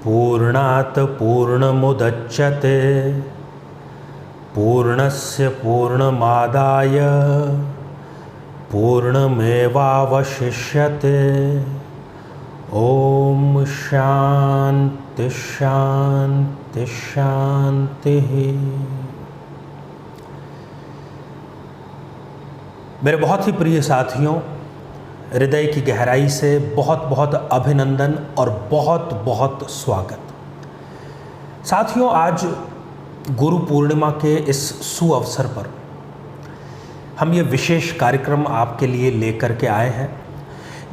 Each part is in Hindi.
पूर्णात् पूर्णमुदच्यते पूर्णस्य पूर्णमादाय पूर्णमेवावशिष्यते। ओम शांति शांति शांति। मेरे बहुत ही प्रिय साथियों, हृदय की गहराई से बहुत बहुत अभिनंदन और बहुत बहुत स्वागत। साथियों, आज गुरु पूर्णिमा के इस सुअवसर पर हम ये विशेष कार्यक्रम आपके लिए लेकर के आए हैं,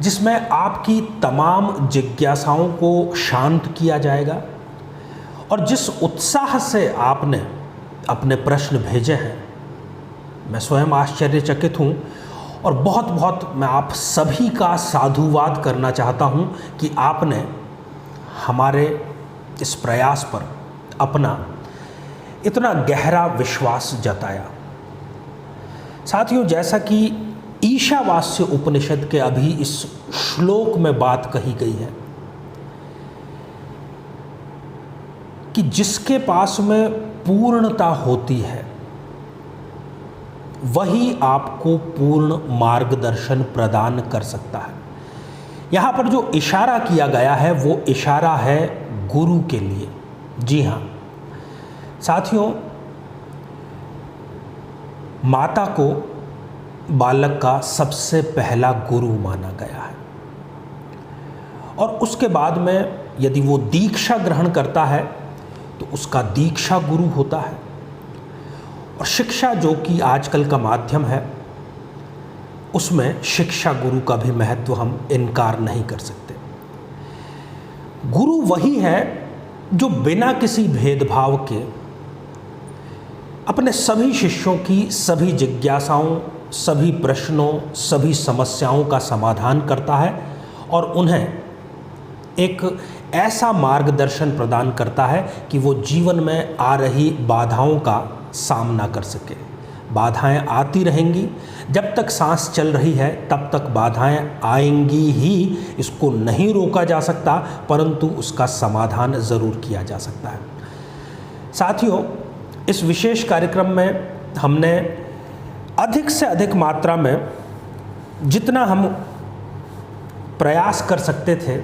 जिसमें आपकी तमाम जिज्ञासाओं को शांत किया जाएगा। और जिस उत्साह से आपने अपने प्रश्न भेजे हैं, मैं स्वयं आश्चर्यचकित हूँ और बहुत बहुत मैं आप सभी का साधुवाद करना चाहता हूँ कि आपने हमारे इस प्रयास पर अपना इतना गहरा विश्वास जताया। साथियों, जैसा कि ईशावास्य उपनिषद के अभी इस श्लोक में बात कही गई है कि जिसके पास में पूर्णता होती है वही आपको पूर्ण मार्गदर्शन प्रदान कर सकता है। यहाँ पर जो इशारा किया गया है वो इशारा है गुरु के लिए। जी हाँ साथियों, माता को बालक का सबसे पहला गुरु माना गया है और उसके बाद में यदि वो दीक्षा ग्रहण करता है तो उसका दीक्षा गुरु होता है। और शिक्षा जो कि आजकल का माध्यम है, उसमें शिक्षा गुरु का भी महत्व हम इनकार नहीं कर सकते। गुरु वही है जो बिना किसी भेदभाव के अपने सभी शिष्यों की सभी जिज्ञासाओं, सभी प्रश्नों, सभी समस्याओं का समाधान करता है और उन्हें एक ऐसा मार्गदर्शन प्रदान करता है कि वो जीवन में आ रही बाधाओं का सामना कर सके। बाधाएं आती रहेंगी, जब तक सांस चल रही है तब तक बाधाएं आएंगी ही, इसको नहीं रोका जा सकता, परंतु उसका समाधान ज़रूर किया जा सकता है। साथियों, इस विशेष कार्यक्रम में हमने अधिक से अधिक मात्रा में जितना हम प्रयास कर सकते थे,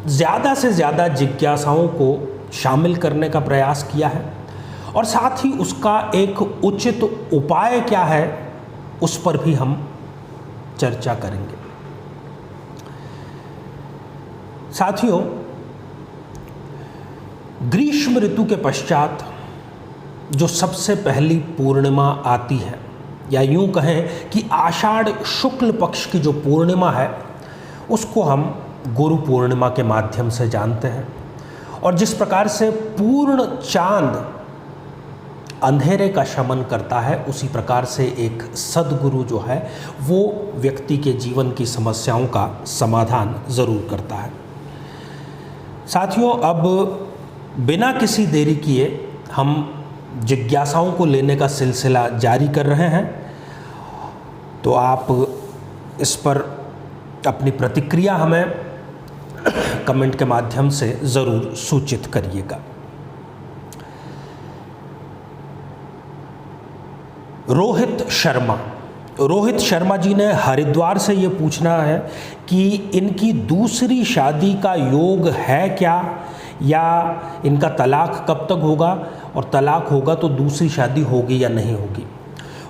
ज़्यादा से ज़्यादा जिज्ञासाओं को शामिल करने का प्रयास किया है और साथ ही उसका एक उचित उपाय क्या है उस पर भी हम चर्चा करेंगे। साथियों, ग्रीष्म ऋतु के पश्चात जो सबसे पहली पूर्णिमा आती है, या यूं कहें कि आषाढ़ शुक्ल पक्ष की जो पूर्णिमा है, उसको हम गुरु पूर्णिमा के माध्यम से जानते हैं। और जिस प्रकार से पूर्ण चांद अंधेरे का शमन करता है, उसी प्रकार से एक सद्गुरु जो है वो व्यक्ति के जीवन की समस्याओं का समाधान ज़रूर करता है। साथियों, अब बिना किसी देरी किए हम जिज्ञासाओं को लेने का सिलसिला जारी कर रहे हैं, तो आप इस पर अपनी प्रतिक्रिया हमें कमेंट के माध्यम से ज़रूर सूचित करिएगा। रोहित शर्मा जी ने हरिद्वार से ये पूछना है कि इनकी दूसरी शादी का योग है क्या, या इनका तलाक कब तक होगा, और तलाक होगा तो दूसरी शादी होगी या नहीं होगी।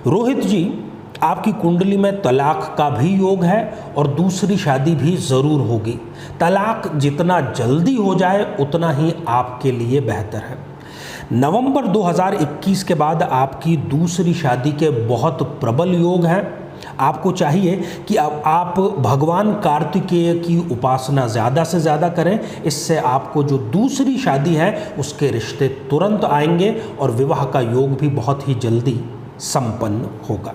रोहित जी, आपकी कुंडली में तलाक का भी योग है और दूसरी शादी भी ज़रूर होगी। तलाक जितना जल्दी हो जाए उतना ही आपके लिए बेहतर है। नवंबर 2021 के बाद आपकी दूसरी शादी के बहुत प्रबल योग हैं। आपको चाहिए कि अब आप भगवान कार्तिकेय की उपासना ज़्यादा से ज़्यादा करें। इससे आपको जो दूसरी शादी है उसके रिश्ते तुरंत आएंगे और विवाह का योग भी बहुत ही जल्दी संपन्न होगा।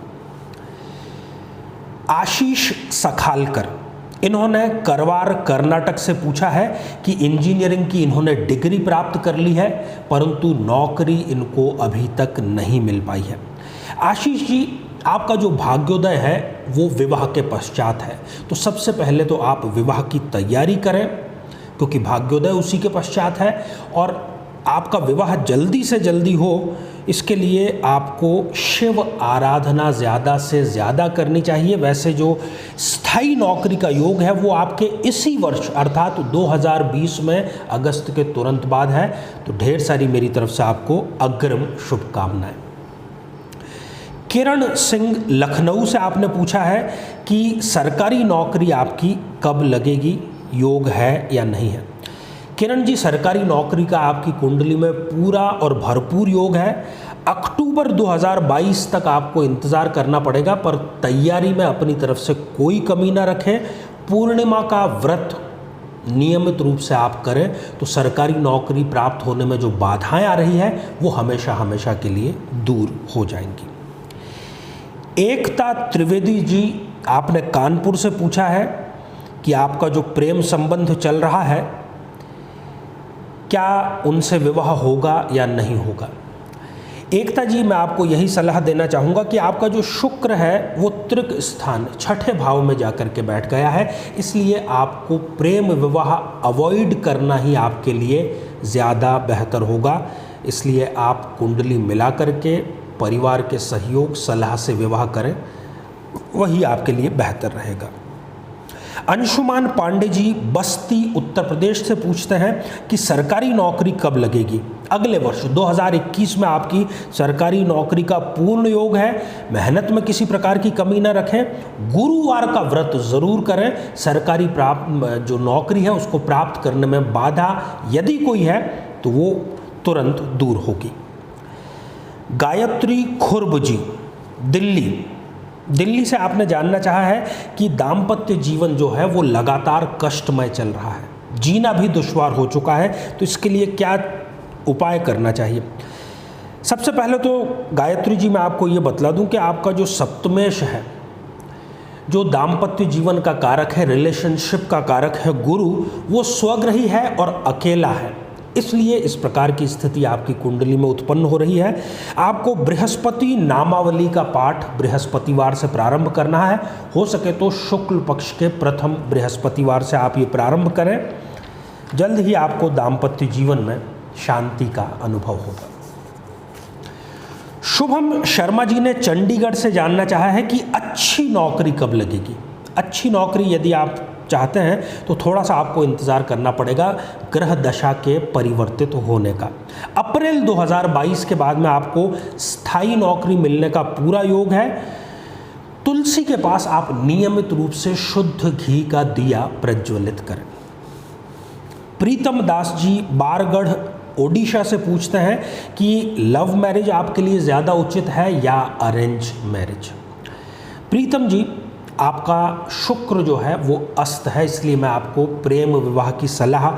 आशीष सखालकर, इन्होंने करवार कर्नाटक से पूछा है कि इंजीनियरिंग की इन्होंने डिग्री प्राप्त कर ली है, परंतु नौकरी इनको अभी तक नहीं मिल पाई है। आशीष जी, आपका जो भाग्योदय है वो विवाह के पश्चात है, तो सबसे पहले तो आप विवाह की तैयारी करें, क्योंकि भाग्योदय उसी के पश्चात है। और आपका विवाह जल्दी से जल्दी हो, इसके लिए आपको शिव आराधना ज़्यादा से ज़्यादा करनी चाहिए। वैसे जो स्थायी नौकरी का योग है वो आपके इसी वर्ष अर्थात 2020 में अगस्त के तुरंत बाद है। तो ढेर सारी मेरी तरफ से आपको अग्रिम शुभकामनाएं। किरण सिंह लखनऊ से आपने पूछा है कि सरकारी नौकरी आपकी कब लगेगी, योग है या नहीं है। किरण जी, सरकारी नौकरी का आपकी कुंडली में पूरा और भरपूर योग है। अक्टूबर 2022 तक आपको इंतज़ार करना पड़ेगा, पर तैयारी में अपनी तरफ से कोई कमी ना रखें। पूर्णिमा का व्रत नियमित रूप से आप करें तो सरकारी नौकरी प्राप्त होने में जो बाधाएं आ रही है वो हमेशा हमेशा के लिए दूर हो जाएंगी। एकता त्रिवेदी जी, आपने कानपुर से पूछा है कि आपका जो प्रेम संबंध चल रहा है क्या उनसे विवाह होगा या नहीं होगा। एकता जी, मैं आपको यही सलाह देना चाहूँगा कि आपका जो शुक्र है वो त्रिक स्थान छठे भाव में जाकर के बैठ गया है, इसलिए आपको प्रेम विवाह अवॉइड करना ही आपके लिए ज़्यादा बेहतर होगा। इसलिए आप कुंडली मिला करके परिवार के सहयोग सलाह से विवाह करें, वही आपके लिए बेहतर रहेगा। अंशुमान पांडे जी बस्ती उत्तर प्रदेश से पूछते हैं कि सरकारी नौकरी कब लगेगी। अगले वर्ष 2021 में आपकी सरकारी नौकरी का पूर्ण योग है। मेहनत में किसी प्रकार की कमी न रखें। गुरुवार का व्रत जरूर करें। सरकारी जो नौकरी है उसको प्राप्त करने में बाधा यदि कोई है तो वो तुरंत दूर होगी। गायत्री खुर्ब जी दिल्ली से आपने जानना चाहा है कि दाम्पत्य जीवन जो है वो लगातार कष्टमय चल रहा है, जीना भी दुश्वार हो चुका है, तो इसके लिए क्या उपाय करना चाहिए। सबसे पहले तो गायत्री जी मैं आपको ये बतला दूं कि आपका जो सप्तमेश है, जो दाम्पत्य जीवन का कारक है, रिलेशनशिप का कारक है गुरु, वो स्वग्रही है और अकेला है। इसलिए इस प्रकार की स्थिति आपकी कुंडली में उत्पन्न हो रही है। आपको बृहस्पति नामावली का पाठ बृहस्पतिवार से प्रारंभ करना है। हो सके तो शुक्ल पक्ष के प्रथम बृहस्पतिवार से आप ये प्रारंभ करें। जल्द ही आपको दाम्पत्य जीवन में शांति का अनुभव होगा। शुभम शर्मा जी ने चंडीगढ़ से जानना चाहा है कि अच्छी नौकरी कब लगेगी। अच्छी नौकरी यदि आप चाहते हैं तो थोड़ा सा आपको इंतज़ार करना पड़ेगा ग्रह दशा के परिवर्तित होने का। अप्रैल 2022 के बाद में आपको स्थायी नौकरी मिलने का पूरा योग है। तुलसी के पास आप नियमित रूप से शुद्ध घी का दिया प्रज्वलित करें। प्रीतम दास जी बारगढ़ ओडिशा से पूछते हैं कि लव मैरिज आपके लिए ज़्यादा उचित है या अरेंज मैरिज। प्रीतम जी, आपका शुक्र जो है वो अस्त है, इसलिए मैं आपको प्रेम विवाह की सलाह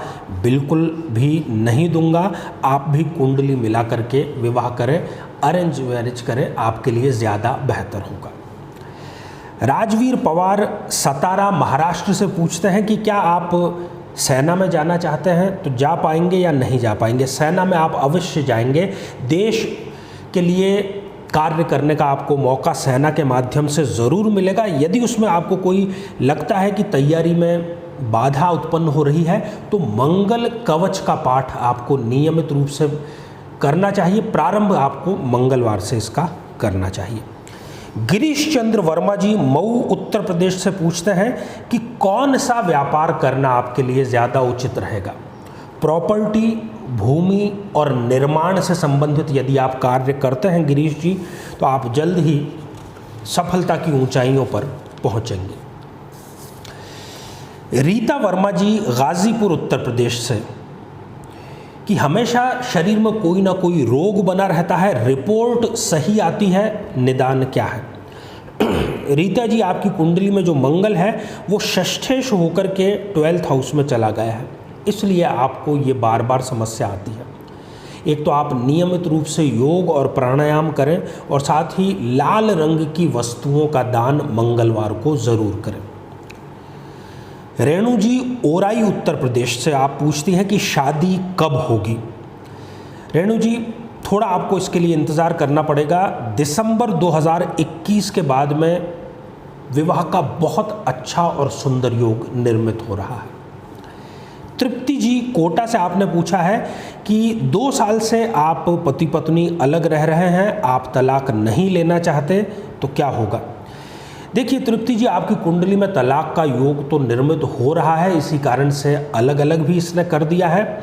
बिल्कुल भी नहीं दूंगा। आप भी कुंडली मिला करके विवाह करें, अरेंज मैरिज करें, आपके लिए ज़्यादा बेहतर होगा। राजवीर पवार सतारा महाराष्ट्र से पूछते हैं कि क्या आप सेना में जाना चाहते हैं तो जा पाएंगे या नहीं जा पाएंगे। सेना में आप अवश्य जाएंगे। देश के लिए कार्य करने का आपको मौका सेना के माध्यम से ज़रूर मिलेगा। यदि उसमें आपको कोई लगता है कि तैयारी में बाधा उत्पन्न हो रही है तो मंगल कवच का पाठ आपको नियमित रूप से करना चाहिए। प्रारंभ आपको मंगलवार से इसका करना चाहिए। गिरीश चंद्र वर्मा जी मऊ उत्तर प्रदेश से पूछते हैं कि कौन सा व्यापार करना आपके लिए ज़्यादा उचित रहेगा। प्रॉपर्टी, भूमि और निर्माण से संबंधित यदि आप कार्य करते हैं गिरीश जी, तो आप जल्द ही सफलता की ऊंचाइयों पर पहुंचेंगे। रीता वर्मा जी गाजीपुर उत्तर प्रदेश से कि हमेशा शरीर में कोई ना कोई रोग बना रहता है, रिपोर्ट सही आती है, निदान क्या है। रीता जी, आपकी कुंडली में जो मंगल है वो षष्ठेश होकर के 12th हाउस में चला गया है, इसलिए आपको ये बार बार समस्या आती है। एक तो आप नियमित रूप से योग और प्राणायाम करें और साथ ही लाल रंग की वस्तुओं का दान मंगलवार को ज़रूर करें। रेणु जी ओराई उत्तर प्रदेश से आप पूछती हैं कि शादी कब होगी। रेणु जी, थोड़ा आपको इसके लिए इंतज़ार करना पड़ेगा। दिसंबर 2021 के बाद में विवाह का बहुत अच्छा और सुंदर योग निर्मित हो रहा है। तृप्ति जी कोटा से आपने पूछा है कि 2 साल से आप पति पत्नी अलग रह रहे हैं, आप तलाक नहीं लेना चाहते, तो क्या होगा? देखिए तृप्ति जी, आपकी कुंडली में तलाक का योग तो निर्मित हो रहा है, इसी कारण से अलग अलग भी इसने कर दिया है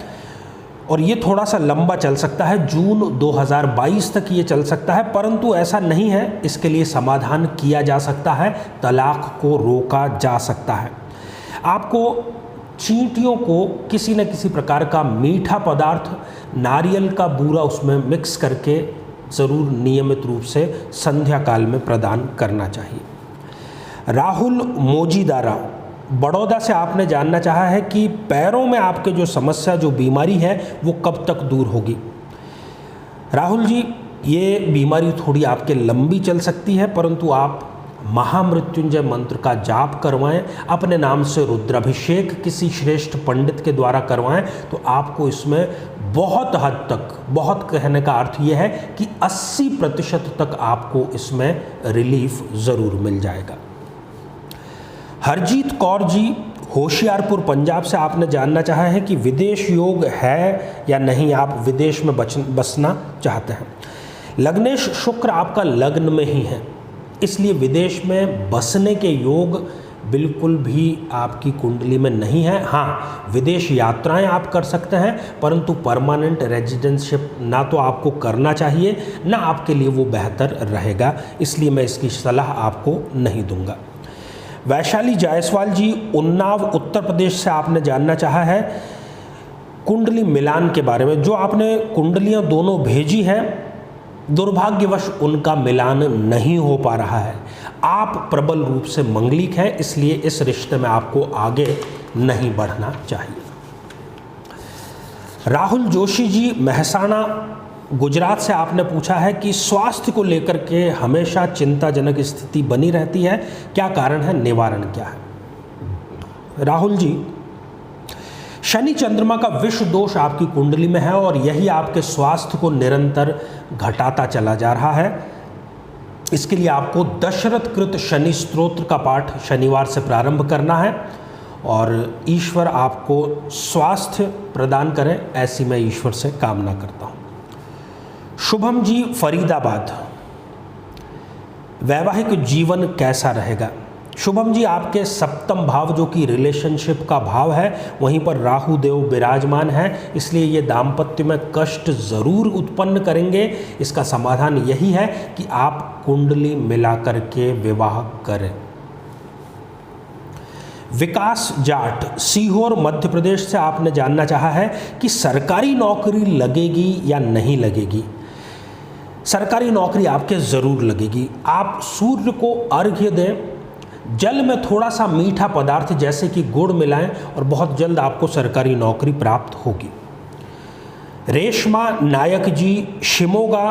और ये थोड़ा सा लंबा चल सकता है, जून 2022 तक ये चल सकता है, परंतु ऐसा नहीं है। इसके लिए समाधान किया जा सकता है, तलाक को रोका जा सकता है। आपको चींटियों को किसी न किसी प्रकार का मीठा पदार्थ, नारियल का बूरा उसमें मिक्स करके ज़रूर नियमित रूप से संध्या काल में प्रदान करना चाहिए। राहुल मोजीदारा बड़ौदा से आपने जानना चाहा है कि पैरों में आपके जो समस्या, जो बीमारी है, वो कब तक दूर होगी? राहुल जी, ये बीमारी थोड़ी आपके लंबी चल सकती है, परंतु आप महामृत्युंजय मंत्र का जाप करवाएं, अपने नाम से रुद्राभिषेक किसी श्रेष्ठ पंडित के द्वारा करवाएं, तो आपको इसमें बहुत हद तक, बहुत कहने का अर्थ यह है कि 80% तक आपको इसमें रिलीफ ज़रूर मिल जाएगा। हरजीत कौर जी होशियारपुर पंजाब से आपने जानना चाहा है कि विदेश योग है या नहीं, आप विदेश में बसना चाहते हैं। लग्नेश शुक्र आपका लग्न में ही है, इसलिए विदेश में बसने के योग बिल्कुल भी आपकी कुंडली में नहीं है। हाँ, विदेश यात्राएं आप कर सकते हैं, परंतु परमानेंट रेजिडेंसशिप ना तो आपको करना चाहिए, ना आपके लिए वो बेहतर रहेगा, इसलिए मैं इसकी सलाह आपको नहीं दूंगा। वैशाली जायसवाल जी उन्नाव उत्तर प्रदेश से आपने जानना चाहा है कुंडली मिलान के बारे में। जो आपने कुंडलियां दोनों भेजी हैं, दुर्भाग्यवश उनका मिलान नहीं हो पा रहा है। आप प्रबल रूप से मंगलिक हैं, इसलिए इस रिश्ते में आपको आगे नहीं बढ़ना चाहिए। राहुल जोशी जी मेहसाणा गुजरात से आपने पूछा है कि स्वास्थ्य को लेकर के हमेशा चिंताजनक स्थिति बनी रहती है, क्या कारण है, निवारण क्या है? राहुल जी, शनि चंद्रमा का विष दोष आपकी कुंडली में है और यही आपके स्वास्थ्य को निरंतर घटाता चला जा रहा है। इसके लिए आपको दशरथ कृत शनि स्तोत्र का पाठ शनिवार से प्रारंभ करना है और ईश्वर आपको स्वास्थ्य प्रदान करें, ऐसी मैं ईश्वर से कामना करता हूँ। शुभम जी फरीदाबाद, वैवाहिक जीवन कैसा रहेगा? शुभम जी, आपके सप्तम भाव जो कि रिलेशनशिप का भाव है, वहीं पर राहु देव विराजमान है, इसलिए ये दाम्पत्य में कष्ट ज़रूर उत्पन्न करेंगे। इसका समाधान यही है कि आप कुंडली मिला करके विवाह करें। विकास जाट सीहोर मध्य प्रदेश से आपने जानना चाहा है कि सरकारी नौकरी लगेगी या नहीं लगेगी। सरकारी नौकरी आपके ज़रूर लगेगी। आप सूर्य को अर्घ्य दें, जल में थोड़ा सा मीठा पदार्थ जैसे कि गुड़ मिलाएं और बहुत जल्द आपको सरकारी नौकरी प्राप्त होगी। रेशमा नायक जी शिमोगा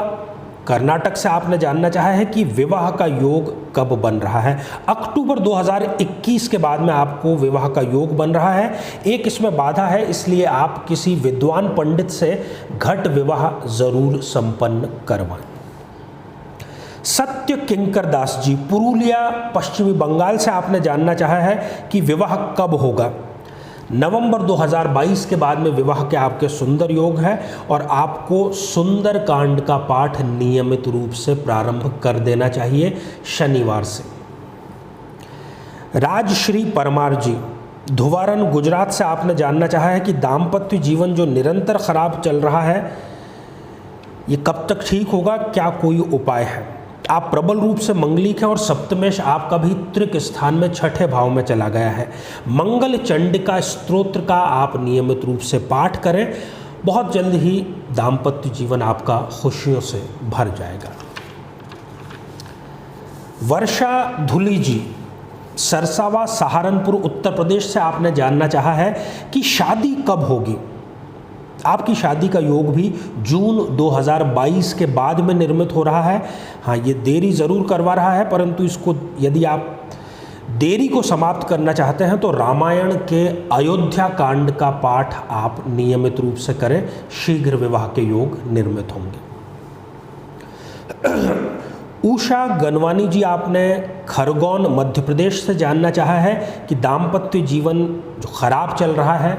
कर्नाटक से आपने जानना चाहा है कि विवाह का योग कब बन रहा है। अक्टूबर 2021 के बाद में आपको विवाह का योग बन रहा है। एक इसमें बाधा है, इसलिए आप किसी विद्वान पंडित से घट विवाह जरूर संपन्न करवाएं। सत्य किंकर दास जी पुरुलिया पश्चिमी बंगाल से आपने जानना चाहा है कि विवाह कब होगा। नवंबर 2022 के बाद में विवाह के आपके सुंदर योग है और आपको सुंदर कांड का पाठ नियमित रूप से प्रारंभ कर देना चाहिए शनिवार से। राजश्री परमार जी धुवारन गुजरात से आपने जानना चाहा है कि दाम्पत्य जीवन जो निरंतर खराब चल रहा है, ये कब तक ठीक होगा, क्या कोई उपाय है। आप प्रबल रूप से मंगलिक हैं और सप्तमेश आपका भी त्रिक स्थान में छठे भाव में चला गया है। मंगल चंडिका स्तोत्र का आप नियमित रूप से पाठ करें, बहुत जल्द ही दाम्पत्य जीवन आपका खुशियों से भर जाएगा। वर्षा धुली जी सरसावा सहारनपुर उत्तर प्रदेश से आपने जानना चाहा है कि शादी कब होगी। आपकी शादी का योग भी जून 2022 के बाद में निर्मित हो रहा है। हाँ, ये देरी ज़रूर करवा रहा है, परंतु इसको यदि आप देरी को समाप्त करना चाहते हैं तो रामायण के अयोध्या कांड का पाठ आप नियमित रूप से करें, शीघ्र विवाह के योग निर्मित होंगे। उषा गनवानी जी आपने खरगोन मध्य प्रदेश से जानना चाहा है कि दाम्पत्य जीवन जो खराब चल रहा है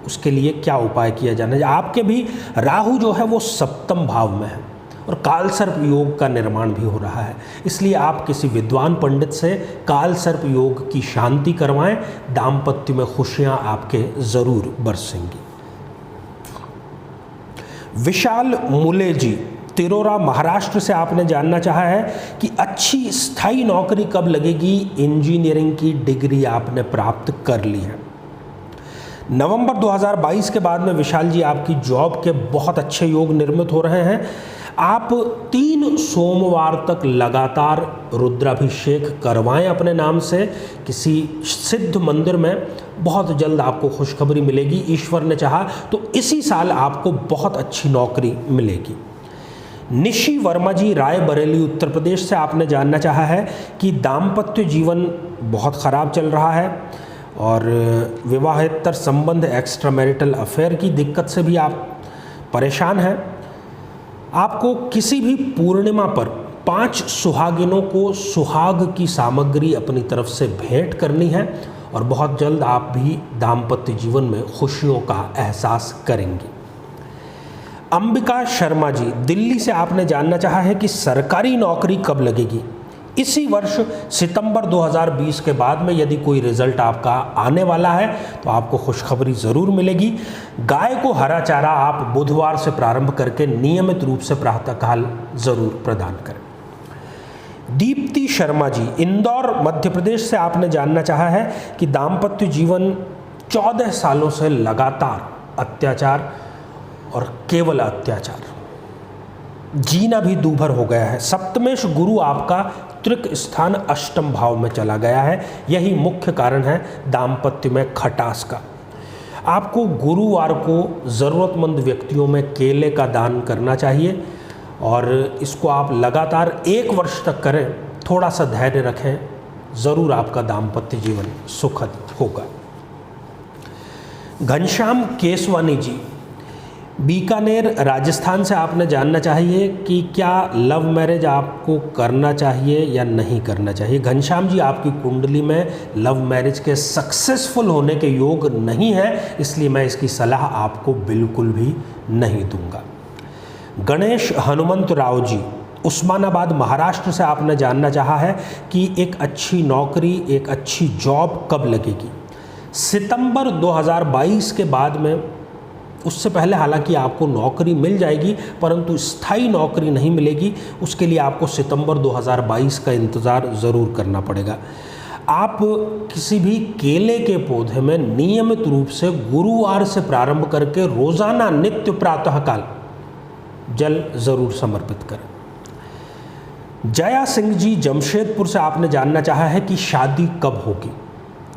उसके लिए क्या उपाय किया जाना है। आपके भी राहु जो है वो सप्तम भाव में है और कालसर्प योग का निर्माण भी हो रहा है, इसलिए आप किसी विद्वान पंडित से कालसर्प योग की शांति करवाएं, दाम्पत्य में खुशियां आपके जरूर बरसेंगी। विशाल मुले जी तिरोरा महाराष्ट्र से आपने जानना चाहा है कि अच्छी स्थायी नौकरी कब लगेगी। इंजीनियरिंग की डिग्री आपने प्राप्त कर ली है। नवंबर 2022 के बाद में विशाल जी आपकी जॉब के बहुत अच्छे योग निर्मित हो रहे हैं। आप 3 सोमवार तक लगातार रुद्राभिषेक करवाएं अपने नाम से किसी सिद्ध मंदिर में, बहुत जल्द आपको खुशखबरी मिलेगी। ईश्वर ने चाहा तो इसी साल आपको बहुत अच्छी नौकरी मिलेगी। निशी वर्मा जी रायबरेली उत्तर प्रदेश से आपने जानना चाहा है कि दाम्पत्य जीवन बहुत ख़राब चल रहा है और विवाहेतर संबंध एक्स्ट्रा मैरिटल अफेयर की दिक्कत से भी आप परेशान हैं। आपको किसी भी पूर्णिमा पर 5 सुहागिनों को सुहाग की सामग्री अपनी तरफ से भेंट करनी है और बहुत जल्द आप भी दाम्पत्य जीवन में खुशियों का एहसास करेंगे। अंबिका शर्मा जी दिल्ली से आपने जानना चाहा है कि सरकारी नौकरी कब लगेगी। इसी वर्ष सितंबर 2020 के बाद में यदि कोई रिजल्ट आपका आने वाला है तो आपको खुशखबरी ज़रूर मिलेगी। गाय को हरा चारा आप बुधवार से प्रारंभ करके नियमित रूप से प्रातःकाल ज़रूर प्रदान करें। दीप्ति शर्मा जी इंदौर मध्य प्रदेश से आपने जानना चाहा है कि दाम्पत्य जीवन 14 सालों से लगातार अत्याचार और केवल अत्याचार, जीना भी दूभर हो गया है। सप्तमेश गुरु आपका त्रिक स्थान अष्टम भाव में चला गया है, यही मुख्य कारण है दाम्पत्य में खटास का। आपको गुरुवार को ज़रूरतमंद व्यक्तियों में केले का दान करना चाहिए और इसको आप लगातार 1 वर्ष तक करें। थोड़ा सा धैर्य रखें, ज़रूर आपका दाम्पत्य जीवन सुखद होगा। घनश्याम केसवानी जी बीकानेर राजस्थान से आपने जानना चाहिए कि क्या लव मैरिज आपको करना चाहिए या नहीं करना चाहिए। घनश्याम जी आपकी कुंडली में लव मैरिज के सक्सेसफुल होने के योग नहीं है, इसलिए मैं इसकी सलाह आपको बिल्कुल भी नहीं दूंगा। गणेश हनुमंत राव जी उस्मानाबाद महाराष्ट्र से आपने जानना चाहा है कि एक अच्छी नौकरी, एक अच्छी जॉब कब लगेगी। सितंबर 2022 के बाद में, उससे पहले हालांकि आपको नौकरी मिल जाएगी परंतु स्थायी नौकरी नहीं मिलेगी। उसके लिए आपको सितंबर 2022 का इंतज़ार ज़रूर करना पड़ेगा। आप किसी भी केले के पौधे में नियमित रूप से गुरुवार से प्रारंभ करके रोज़ाना नित्य प्रातःकाल जल ज़रूर समर्पित करें। जया सिंह जी जमशेदपुर से आपने जानना चाहा है कि शादी कब होगी।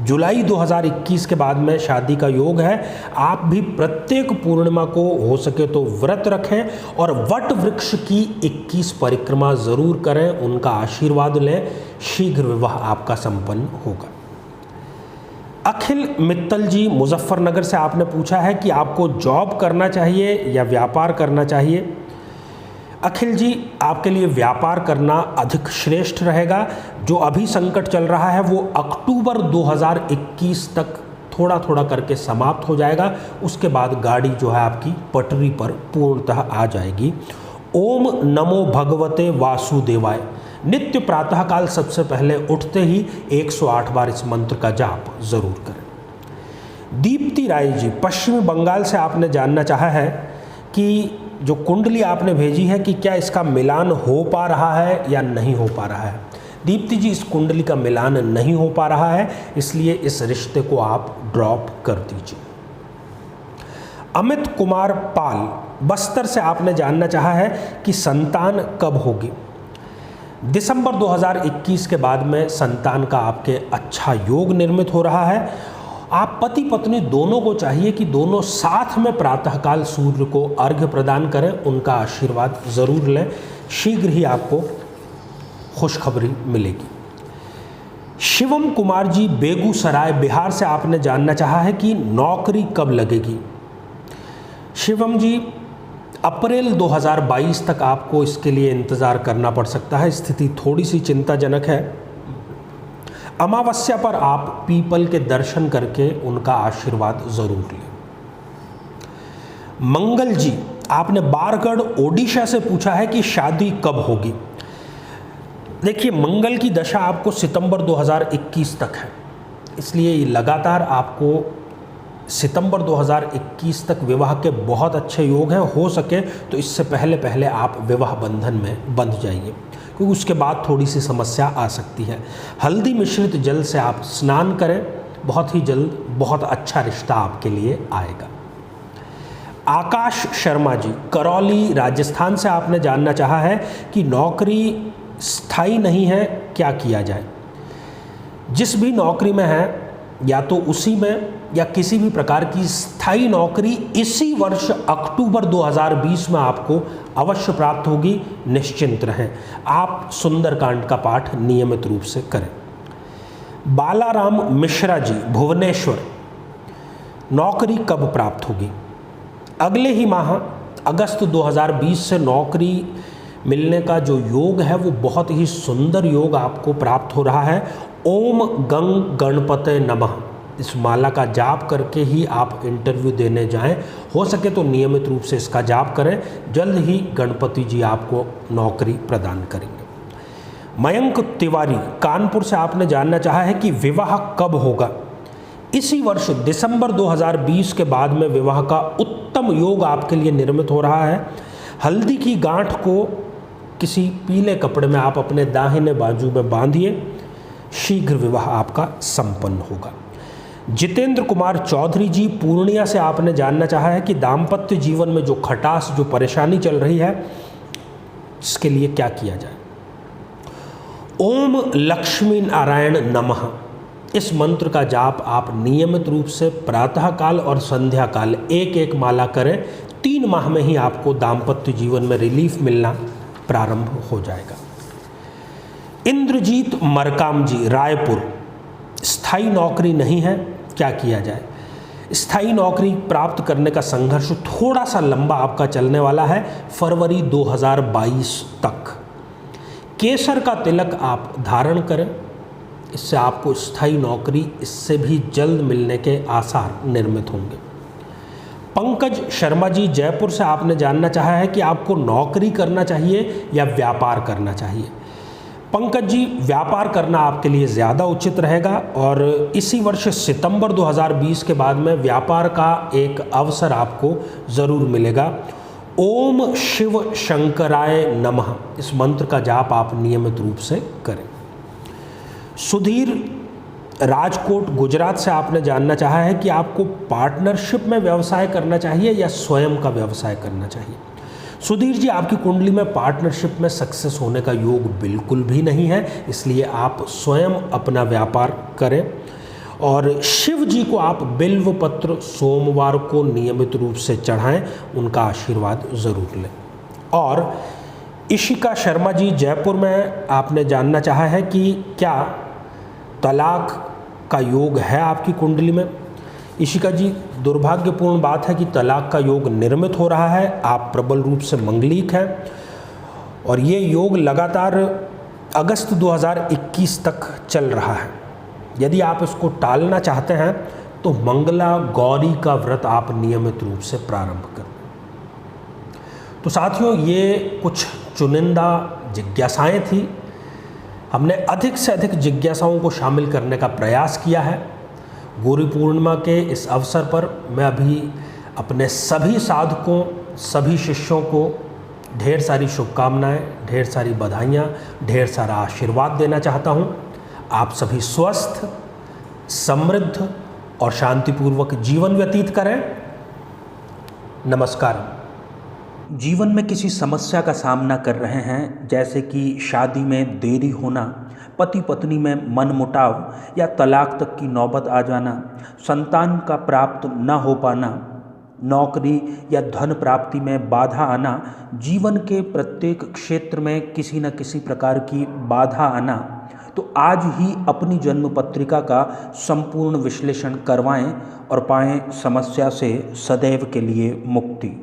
जुलाई 2021 के बाद में शादी का योग है। आप भी प्रत्येक पूर्णिमा को हो सके तो व्रत रखें और वट वृक्ष की 21 परिक्रमा ज़रूर करें, उनका आशीर्वाद लें, शीघ्र विवाह आपका संपन्न होगा। अखिल मित्तल जी मुजफ्फरनगर से आपने पूछा है कि आपको जॉब करना चाहिए या व्यापार करना चाहिए। अखिल जी आपके लिए व्यापार करना अधिक श्रेष्ठ रहेगा। जो अभी संकट चल रहा है वो अक्टूबर 2021 तक थोड़ा थोड़ा करके समाप्त हो जाएगा। उसके बाद गाड़ी जो है आपकी पटरी पर पूर्णतः आ जाएगी। ओम नमो भगवते वासुदेवाय नित्य प्रातःकाल सबसे पहले उठते ही 108 बार इस मंत्र का जाप जरूर करें। दीप्ति राय जी पश्चिमी बंगाल से आपने जानना चाहा है कि जो कुंडली आपने भेजी है कि क्या इसका मिलान हो पा रहा है या नहीं हो पा रहा है। दीप्ति जी इस कुंडली का मिलान नहीं हो पा रहा है, इसलिए इस रिश्ते को आप ड्रॉप कर दीजिए। अमित कुमार पाल बस्तर से आपने जानना चाहा है कि संतान कब होगी। दिसंबर 2021 के बाद में संतान का आपके अच्छा योग निर्मित हो रहा है। आप पति पत्नी दोनों को चाहिए कि दोनों साथ में प्रातःकाल सूर्य को अर्घ्य प्रदान करें, उनका आशीर्वाद ज़रूर लें, शीघ्र ही आपको खुशखबरी मिलेगी। शिवम कुमार जी बेगूसराय बिहार से आपने जानना चाहा है कि नौकरी कब लगेगी। शिवम जी अप्रैल 2022 तक आपको इसके लिए इंतज़ार करना पड़ सकता है, स्थिति थोड़ी सी चिंताजनक है। अमावस्या पर आप पीपल के दर्शन करके उनका आशीर्वाद ज़रूर लें। मंगल जी, आपने बारगढ़ ओडिशा से पूछा है कि शादी कब होगी। देखिए, मंगल की दशा आपको सितंबर 2021 तक है, इसलिए लगातार आपको सितंबर 2021 तक विवाह के बहुत अच्छे योग हैं। हो सके तो इससे पहले पहले आप विवाह बंधन में बंध जाइए, क्योंकि उसके बाद थोड़ी सी समस्या आ सकती है। हल्दी मिश्रित जल से आप स्नान करें, बहुत ही जल्द बहुत अच्छा रिश्ता आपके लिए आएगा। आकाश शर्मा जी, करौली राजस्थान से आपने जानना चाहा है कि नौकरी स्थायी नहीं है, क्या किया जाए। जिस भी नौकरी में है, या तो उसी में या किसी भी प्रकार की स्थायी नौकरी इसी वर्ष अक्टूबर 2020 में आपको अवश्य प्राप्त होगी, निश्चिंत रहें। आप सुंदरकांड का पाठ नियमित रूप से करें। बालाराम मिश्रा जी, भुवनेश्वर, नौकरी कब प्राप्त होगी। अगले ही माह अगस्त 2020 से नौकरी मिलने का जो योग है वो बहुत ही सुंदर योग आपको प्राप्त हो रहा है। ओम गंग गणपते नमः, इस माला का जाप करके ही आप इंटरव्यू देने जाएं। हो सके तो नियमित रूप से इसका जाप करें, जल्द ही गणपति जी आपको नौकरी प्रदान करेंगे। मयंक तिवारी, कानपुर से आपने जानना चाहा है कि विवाह कब होगा। इसी वर्ष दिसंबर 2020 के बाद में विवाह का उत्तम योग आपके लिए निर्मित हो रहा है। हल्दी की गांठ को किसी पीले कपड़े में आप अपने दाहिने बाजू में बांधिए, शीघ्र विवाह आपका संपन्न होगा। जितेंद्र कुमार चौधरी जी, पूर्णिया से आपने जानना चाहा है कि दाम्पत्य जीवन में जो खटास, जो परेशानी चल रही है, इसके लिए क्या किया जाए। ओम लक्ष्मी नारायण नमः, इस मंत्र का जाप आप नियमित रूप से प्रातःकाल और संध्या काल एक एक माला करें। 3 माह में ही आपको दाम्पत्य जीवन में रिलीफ मिलना प्रारंभ हो जाएगा। इंद्रजीत मरकाम जी, रायपुर, स्थायी नौकरी नहीं है, क्या किया जाए। स्थायी नौकरी प्राप्त करने का संघर्ष थोड़ा सा लंबा आपका चलने वाला है, फरवरी 2022 तक। केसर का तिलक आप धारण करें, इससे आपको स्थायी नौकरी इससे भी जल्द मिलने के आसार निर्मित होंगे। पंकज शर्मा जी, जयपुर से आपने जानना चाहा है कि आपको नौकरी करना चाहिए या व्यापार करना चाहिए। पंकज जी, व्यापार करना आपके लिए ज़्यादा उचित रहेगा और इसी वर्ष सितंबर 2020 के बाद में व्यापार का एक अवसर आपको ज़रूर मिलेगा। ओम शिव शंकराय नमः, इस मंत्र का जाप आप नियमित रूप से करें। सुधीर राजकोट गुजरात से आपने जानना चाहा है कि आपको पार्टनरशिप में व्यवसाय करना चाहिए या स्वयं का व्यवसाय करना चाहिए। सुधीर जी, आपकी कुंडली में पार्टनरशिप में सक्सेस होने का योग बिल्कुल भी नहीं है, इसलिए आप स्वयं अपना व्यापार करें। और शिव जी को आप बिल्व पत्र सोमवार को नियमित रूप से चढ़ाएं, उनका आशीर्वाद ज़रूर लें। और इशिका शर्मा जी, जयपुर में आपने जानना चाहा है कि क्या तलाक का योग है आपकी कुंडली में। इशिका जी, दुर्भाग्यपूर्ण बात है कि तलाक का योग निर्मित हो रहा है। आप प्रबल रूप से मंगलिक हैं और ये योग लगातार अगस्त 2021 तक चल रहा है। यदि आप इसको टालना चाहते हैं तो मंगला गौरी का व्रत आप नियमित रूप से प्रारंभ करें। तो साथियों, ये कुछ चुनिंदा जिज्ञासाएं थी। हमने अधिक से अधिक जिज्ञासाओं को शामिल करने का प्रयास किया है। गौरी पूर्णिमा के इस अवसर पर मैं अभी अपने सभी साधकों, सभी शिष्यों को ढेर सारी शुभकामनाएं, ढेर सारी बधाइयाँ, ढेर सारा आशीर्वाद देना चाहता हूँ। आप सभी स्वस्थ, समृद्ध और शांतिपूर्वक जीवन व्यतीत करें। नमस्कार। जीवन में किसी समस्या का सामना कर रहे हैं, जैसे कि शादी में देरी होना, पति पत्नी में मनमुटाव या तलाक तक की नौबत आ जाना, संतान का प्राप्त न हो पाना, नौकरी या धन प्राप्ति में बाधा आना, जीवन के प्रत्येक क्षेत्र में किसी न किसी प्रकार की बाधा आना, तो आज ही अपनी जन्म पत्रिका का संपूर्ण विश्लेषण करवाएं और पाएं समस्या से सदैव के लिए मुक्ति।